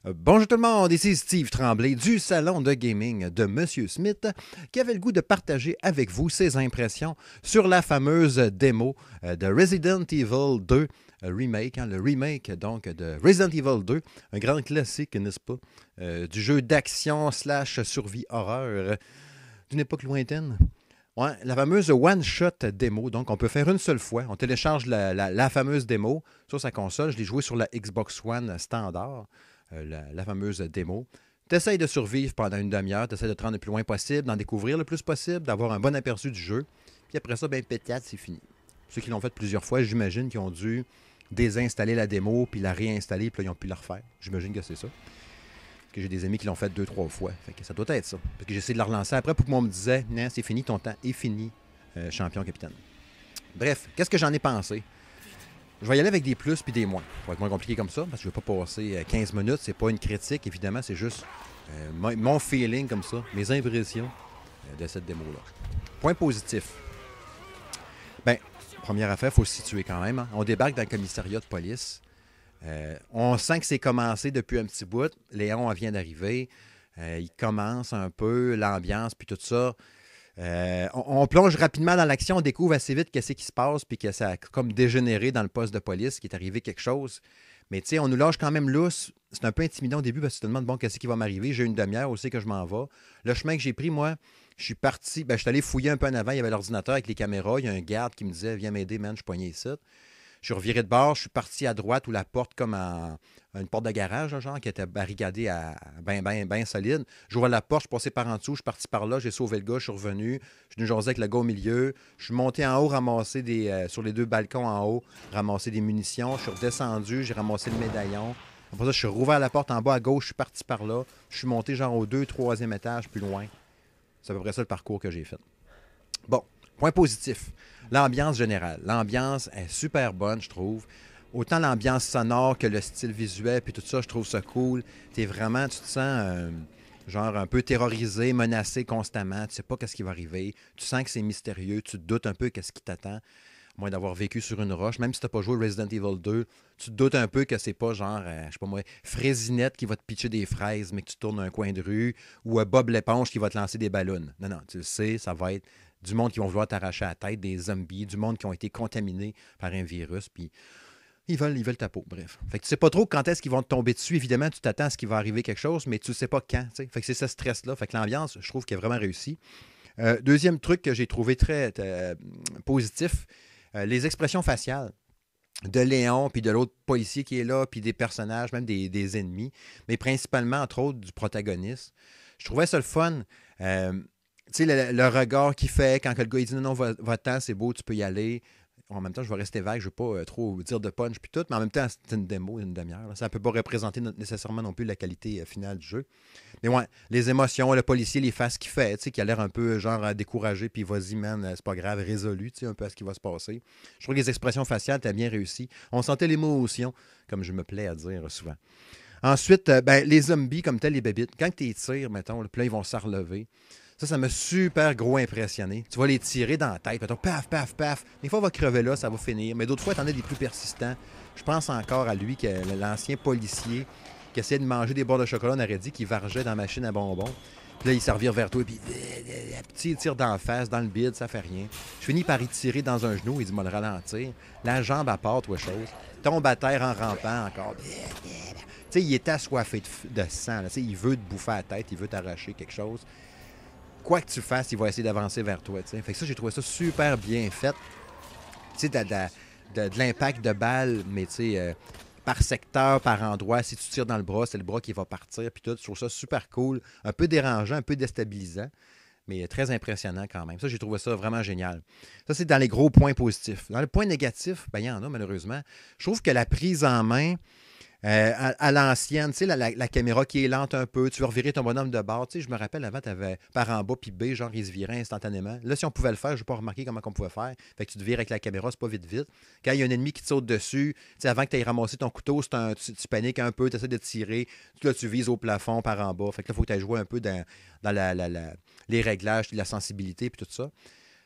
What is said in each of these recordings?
Bonjour tout le monde, ici Steve Tremblay du salon de gaming de Monsieur Smith qui avait le goût de partager avec vous ses impressions sur la fameuse démo de Resident Evil 2 Remake, le remake donc de Resident Evil 2, un grand classique, n'est-ce pas, du jeu d'action / survie horreur d'une époque lointaine. Ouais, la fameuse one-shot démo, donc on peut faire une seule fois, on télécharge la fameuse démo sur sa console, je l'ai joué sur la Xbox One standard. La fameuse démo. Tu essaies de survivre pendant une demi-heure, tu essaies de te rendre le plus loin possible, d'en découvrir le plus possible, d'avoir un bon aperçu du jeu. Puis après ça, ben pétate, c'est fini. Ceux qui l'ont fait plusieurs fois, j'imagine qu'ils ont dû désinstaller la démo, puis la réinstaller, puis là, ils ont pu la refaire. J'imagine que c'est ça. Que j'ai des amis qui l'ont fait 2-3 fois. Fait que ça doit être ça. Parce que j'ai essayé de la relancer après pour que moi on me disait, non, c'est fini, ton temps est fini, champion capitaine. Bref, qu'est-ce que j'en ai pensé? Je vais y aller avec des plus puis des moins. Ça va être moins compliqué comme ça, parce que je ne vais pas passer 15 minutes. C'est pas une critique, évidemment, c'est juste mon feeling comme ça, mes impressions de cette démo-là. Point positif. Bien, première affaire, il faut se situer quand même. Hein. On débarque dans le commissariat de police. On sent que c'est commencé depuis un petit bout. Léon vient d'arriver. Il commence un peu l'ambiance puis tout ça. On plonge rapidement dans l'action, on découvre assez vite qu'est-ce qui se passe, puis que ça a comme dégénéré dans le poste de police, qu'il est arrivé quelque chose. Mais tu sais, on nous lâche quand même lousse. C'est un peu intimidant au début parce que tu te demandes, bon, qu'est-ce qui va m'arriver? J'ai une demi-heure aussi que je m'en vais. Le chemin que j'ai pris, moi, je suis parti, je suis allé fouiller un peu en avant, il y avait l'ordinateur avec les caméras, il y a un garde qui me disait, viens m'aider, man, je suis poigné ici. Je suis reviré de bord, je suis parti à droite où la porte comme une porte de garage, genre, qui était barricadée à bien solide. J'ouvre la porte, je suis passé par en dessous, je suis parti par là, j'ai sauvé le gars, je suis revenu. Je suis venu jaser avec le gars au milieu. Je suis monté en haut, ramasser sur les 2 balcons en haut, ramasser des munitions. Je suis redescendu, j'ai ramassé le médaillon. Après ça, je suis rouvert la porte en bas à gauche, je suis parti par là. Je suis monté genre au 2e, 3e étage, plus loin. C'est à peu près ça le parcours que j'ai fait. Bon, point positif. L'ambiance générale. L'ambiance est super bonne, je trouve. Autant l'ambiance sonore que le style visuel, puis tout ça, je trouve ça cool. Tu te sens genre un peu terrorisé, menacé constamment. Tu sais pas qu'est-ce qui va arriver. Tu sens que c'est mystérieux. Tu te doutes un peu qu'est-ce qui t'attend. Moins d'avoir vécu sur une roche. Même si tu n'as pas joué Resident Evil 2, tu te doutes un peu que c'est pas genre, je sais pas moi, Fraisinette qui va te pitcher des fraises, mais que tu tournes un coin de rue, ou Bob l'éponge qui va te lancer des ballons. Non, non, tu le sais, ça va être du monde qui vont vouloir t'arracher la tête, des zombies, du monde qui ont été contaminés par un virus, puis ils veulent ta peau, bref. Fait que tu sais pas trop quand est-ce qu'ils vont te tomber dessus. Évidemment, tu t'attends à ce qu'il va arriver quelque chose, mais tu sais pas quand, t'sais. Fait que c'est ce stress-là. Fait que l'ambiance, je trouve qu'elle est vraiment réussie. Deuxième truc que j'ai trouvé très positif, les expressions faciales de Léon, puis de l'autre policier qui est là, puis des personnages, même des ennemis, mais principalement, entre autres, du protagoniste. Je trouvais ça le fun. Tu sais, le regard qu'il fait quand le gars il dit non, va-t'en, c'est beau, tu peux y aller. En même temps, je vais rester vague, je ne veux pas trop dire de punch puis tout, mais en même temps, c'est une démo, une demi-heure. Là. Ça ne peut pas représenter nécessairement non plus la qualité finale du jeu. Mais ouais, les émotions, le policier, les faces qu'il fait, tu sais, qui a l'air un peu genre découragé, puis vas-y, man, c'est pas grave, résolu, tu sais, un peu à ce qui va se passer. Je trouve que les expressions faciales, t'as bien réussi. On sentait l'émotion, comme je me plais à dire souvent. Ensuite, les zombies, comme tel, les bébites, quand tu les tires, mettons, puis là, ils vont se relever. Ça m'a super gros impressionné. Tu vas les tirer dans la tête, mettons, paf, paf, paf. Des fois, on va crever là, ça va finir. Mais d'autres fois, t'en as des plus persistants. Je pense encore à lui, l'ancien policier qui essayait de manger des barres de chocolat, on aurait dit qu'il vargeait dans la machine à bonbons. Puis là, il s'en revient vers toi, puis il tire dans la face, dans le bide, ça fait rien. Je finis par y tirer dans un genou, il dit, moi le ralentir. La jambe à part, toi, chose. Tombe à terre en rampant encore. Tu sais, il est assoiffé de sang. Il veut te bouffer la tête, il veut t'arracher quelque chose. Quoi que tu fasses, il va essayer d'avancer vers toi. T'sais. Fait que ça, j'ai trouvé ça super bien fait. Tu sais, de l'impact de balles, mais tu sais, par secteur, par endroit. Si tu tires dans le bras, c'est le bras qui va partir. Puis tout, je trouve ça super cool. Un peu dérangeant, un peu déstabilisant, mais très impressionnant quand même. Ça, j'ai trouvé ça vraiment génial. Ça, c'est dans les gros points positifs. Dans les points négatifs, il y en a malheureusement. Je trouve que la prise en main, à l'ancienne, tu sais, la caméra qui est lente un peu, tu veux revirer ton bonhomme de bord. Tu sais, je me rappelle, avant, tu avais par en bas puis B, genre, il se virait instantanément. Là, si on pouvait le faire, je n'ai pas remarqué comment on pouvait faire. Fait que tu te vires avec la caméra, c'est pas vite. Quand il y a un ennemi qui te saute dessus, tu sais, avant que tu aies ramassé ton couteau, tu paniques un peu, tu essaies de tirer. Là, tu vises au plafond par en bas. Fait que là, il faut que tu aies joué un peu dans les réglages, la sensibilité puis tout ça.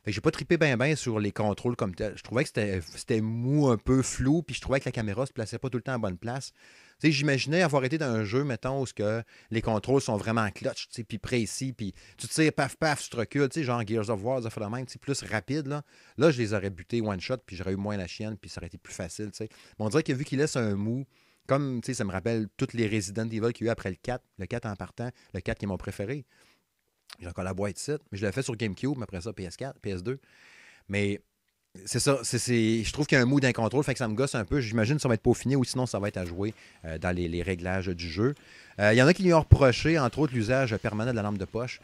Fait que j'ai pas trippé bien sur les contrôles comme tel. Je trouvais que c'était mou, un peu flou, puis je trouvais que la caméra se plaçait pas tout le temps à bonne place. Tu sais, j'imaginais avoir été dans un jeu, mettons, où ce que les contrôles sont vraiment clutch, tu sais, puis précis, puis tu tires, paf, paf, tu te recules, tu sais, genre Gears of War, ça fait la même, tu sais, plus rapide, là. Là, je les aurais butés one shot, puis j'aurais eu moins la chienne, puis ça aurait été plus facile, tu sais. Mais on dirait que vu qu'il laisse un mou, comme, tu sais, ça me rappelle toutes les Resident Evil qu'il y a eu après le 4 en partant, le 4 qui est mon préféré. J'ai encore la boîte ici, mais je l'ai fait sur GameCube, mais après ça, PS4, PS2. Mais c'est ça, je trouve qu'il y a un mood d'incontrôle, fait que ça me gosse un peu. J'imagine que ça va être peaufiné ou sinon ça va être à jouer dans les réglages du jeu. Il y en a qui lui ont reproché, entre autres, l'usage permanent de la lampe de poche.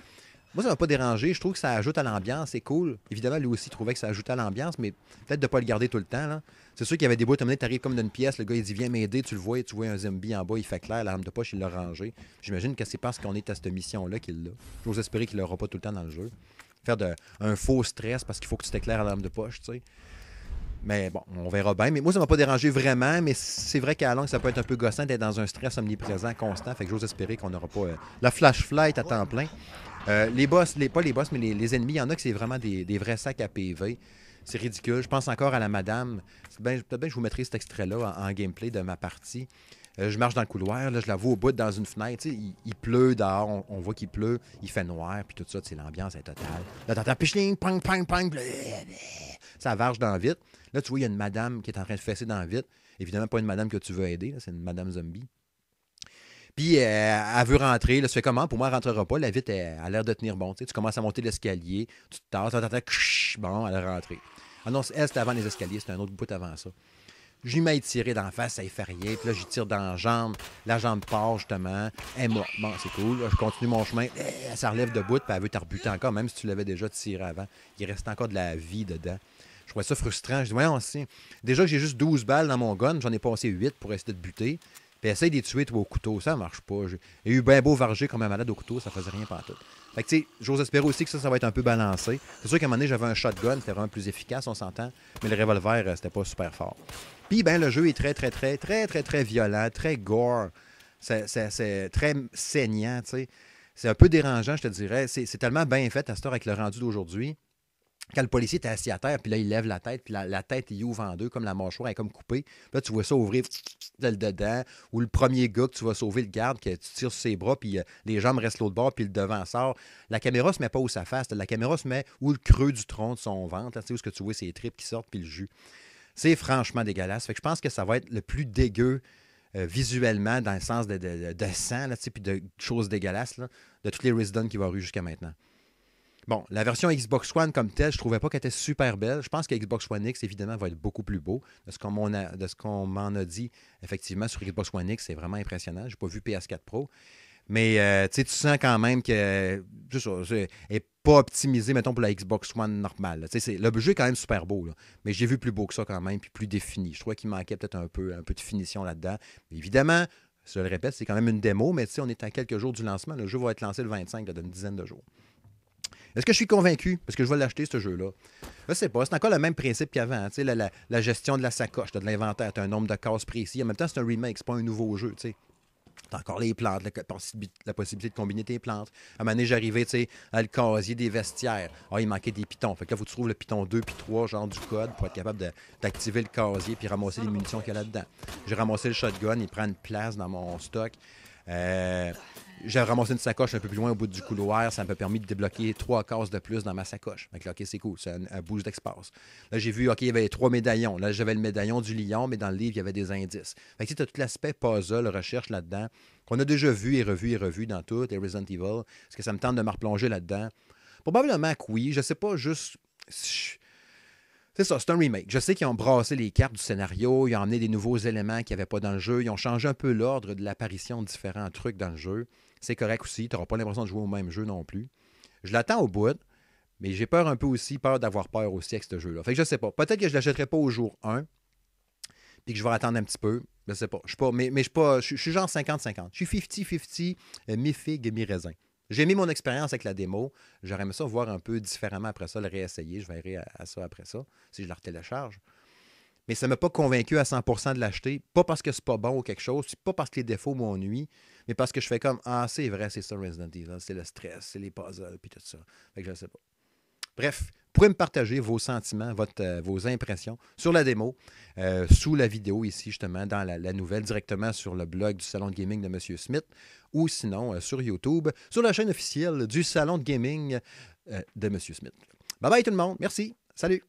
Moi, ça ne m'a pas dérangé. Je trouve que ça ajoute à l'ambiance. C'est cool. Évidemment, lui aussi trouvait que ça ajoutait à l'ambiance, mais peut-être de ne pas le garder tout le temps. Là. C'est sûr qu'il y avait des bouts, tu arrives comme dans une pièce, le gars il dit viens m'aider, tu le vois, tu vois un zombie en bas, il fait clair, la lampe de poche, il l'a rangé. J'imagine que c'est parce qu'on est à cette mission-là qu'il l'a. J'ose espérer qu'il l'aura pas tout le temps dans le jeu. Faire un faux stress parce qu'il faut que tu t'éclaires à la lampe de poche, tu sais. Mais bon, on verra bien. Mais moi, ça m'a pas dérangé vraiment, mais c'est vrai qu'à la longue, ça peut être un peu gossant d'être dans un stress omniprésent, constant. Fait que j'ose espérer qu'on n'aura pas la flash flight à temps plein. Les boss, pas les boss, mais les ennemis, il y en a que c'est vraiment des vrais sacs à PV. C'est ridicule. Je pense encore à la madame. Peut-être bien que je vous mettrai cet extrait-là en gameplay de ma partie. Je marche dans le couloir, là, je la vois au bout dans une fenêtre. Il pleut dehors, on voit qu'il pleut, il fait noir, puis tout ça, l'ambiance est totale. Là, t'entends pichling, pang, pang, pang, ça varge dans vite. Là, tu vois, il y a une madame qui est en train de fesser dans vite. Évidemment, pas une madame que tu veux aider, c'est une madame zombie. Puis, elle veut rentrer. Là, tu fais comment? Pour moi, elle ne rentrera pas. La vitre, elle a l'air de tenir bon. Tu commences à monter l'escalier. Tu te tasses, bon, elle est rentrée. Ah non, elle, c'était avant les escaliers. C'était un autre bout avant ça. J'y mets tiré d'en face, ça ne fait rien. Puis là, j'y tire dans la jambe. La jambe part, justement. Elle est morte. Bon, c'est cool. Là, je continue mon chemin. Elle se relève debout, puis elle veut te rebuter encore, même si tu l'avais déjà tiré avant. Il reste encore de la vie dedans. Je trouvais ça frustrant. Je dis, voyons, déjà que j'ai juste 12 balles dans mon gun, j'en ai passé 8 pour essayer de buter. Puis essaye de les tuer, toi, au couteau. Ça marche pas. J'ai eu bien beau varger comme un malade au couteau, ça faisait rien pantoute. Fait que, tu sais, j'ose espérer aussi que ça va être un peu balancé. C'est sûr qu'à un moment donné, j'avais un shotgun, c'était vraiment plus efficace, on s'entend. Mais le revolver, c'était pas super fort. Puis, ben, le jeu est très violent, très gore. C'est très saignant, tu sais. C'est un peu dérangeant, je te dirais. C'est tellement bien fait à cette heure avec le rendu d'aujourd'hui. Quand le policier est assis à terre, puis là, il lève la tête, puis la tête, il ouvre en deux, comme la mâchoire est comme coupée. Puis là, tu vois ça ouvrir le dedans. Ou le premier gars que tu vas sauver, le garde, que tu tires sur ses bras, puis les jambes restent l'autre bord, puis le devant sort. La caméra se met pas où sa face. La caméra se met où le creux du tronc de son ventre, là, où ce que tu vois ses tripes qui sortent, puis le jus. C'est franchement dégueulasse. Fait que je pense que ça va être le plus dégueu visuellement, dans le sens de sang, puis de choses dégueulasses, là, de tous les Resident qu'il va y avoir eu jusqu'à maintenant. Bon, la version Xbox One comme telle, je trouvais pas qu'elle était super belle. Je pense que Xbox One X, évidemment, va être beaucoup plus beau. De ce qu'on m'en a dit, effectivement, sur Xbox One X, c'est vraiment impressionnant. Je n'ai pas vu PS4 Pro. Mais tu sens quand même que n'est pas optimisé, mettons, pour la Xbox One normale. Le jeu est quand même super beau, là. Mais j'ai vu plus beau que ça quand même, puis plus défini. Je trouvais qu'il manquait peut-être un peu de finition là-dedans. Mais évidemment, je le répète, c'est quand même une démo, mais on est à quelques jours du lancement. Le jeu va être lancé le 25, là, dans une dizaine de jours. Est-ce que je suis convaincu? Parce que je vais l'acheter, ce jeu-là. Je sais pas. C'est encore le même principe qu'avant. La gestion de la sacoche, de l'inventaire. Tu as un nombre de cases précis. En même temps, c'est un remake, c'est pas un nouveau jeu. Tu as encore les plantes, la possibilité de combiner tes plantes. À un moment donné, j'arrivais à le casier des vestiaires. Ah, il manquait des pitons. Fait que là, il faut que tu trouves le piton 2 puis 3, genre du code, pour être capable d'activer le casier puis ramasser les munitions qu'il y a là-dedans. J'ai ramassé le shotgun, il prend une place dans mon stock. J'ai ramassé une sacoche un peu plus loin au bout du couloir. Ça m'a permis de débloquer 3 cases de plus dans ma sacoche. Fait que là, OK, c'est cool. C'est un boost d'espace. Là, j'ai vu, OK, il y avait 3 médaillons. Là, j'avais le médaillon du lion, mais dans le livre, il y avait des indices. Fait que tu as tout l'aspect puzzle, recherche là-dedans, qu'on a déjà vu et revu dans tout, les Resident Evil. Est-ce que ça me tente de me replonger là-dedans? Probablement que oui. Je sais pas, juste... C'est ça, c'est un remake. Je sais qu'ils ont brassé les cartes du scénario, ils ont amené des nouveaux éléments qu'il n'y avait pas dans le jeu, ils ont changé un peu l'ordre de l'apparition de différents trucs dans le jeu. C'est correct aussi, tu n'auras pas l'impression de jouer au même jeu non plus. Je l'attends au bout, mais j'ai peur un peu aussi, peur d'avoir peur aussi avec ce jeu-là. Fait que je sais pas. Peut-être que je ne l'achèterai pas au jour 1, puis que je vais attendre un petit peu. Je sais pas. Je suis pas, mais je suis genre 50-50. Je suis 50-50, mi-figue, mi-raisin. J'ai mis mon expérience avec la démo. J'aurais aimé ça voir un peu différemment après ça, le réessayer. Je verrai à ça après ça, si je la retélécharge. Mais ça ne m'a pas convaincu à 100% de l'acheter. Pas parce que c'est pas bon ou quelque chose, pas parce que les défauts m'ennuient, mais parce que je fais comme ah, c'est vrai, c'est ça Resident Evil, c'est le stress, c'est les puzzles, puis tout ça. Fait que je ne sais pas. Bref, pourrez me partager vos sentiments, vos impressions sur la démo, sous la vidéo ici, justement, dans la nouvelle, directement sur le blog du Salon de Gaming de M. Smith, ou sinon sur YouTube, sur la chaîne officielle du Salon de Gaming de M. Smith. Bye bye tout le monde. Merci. Salut.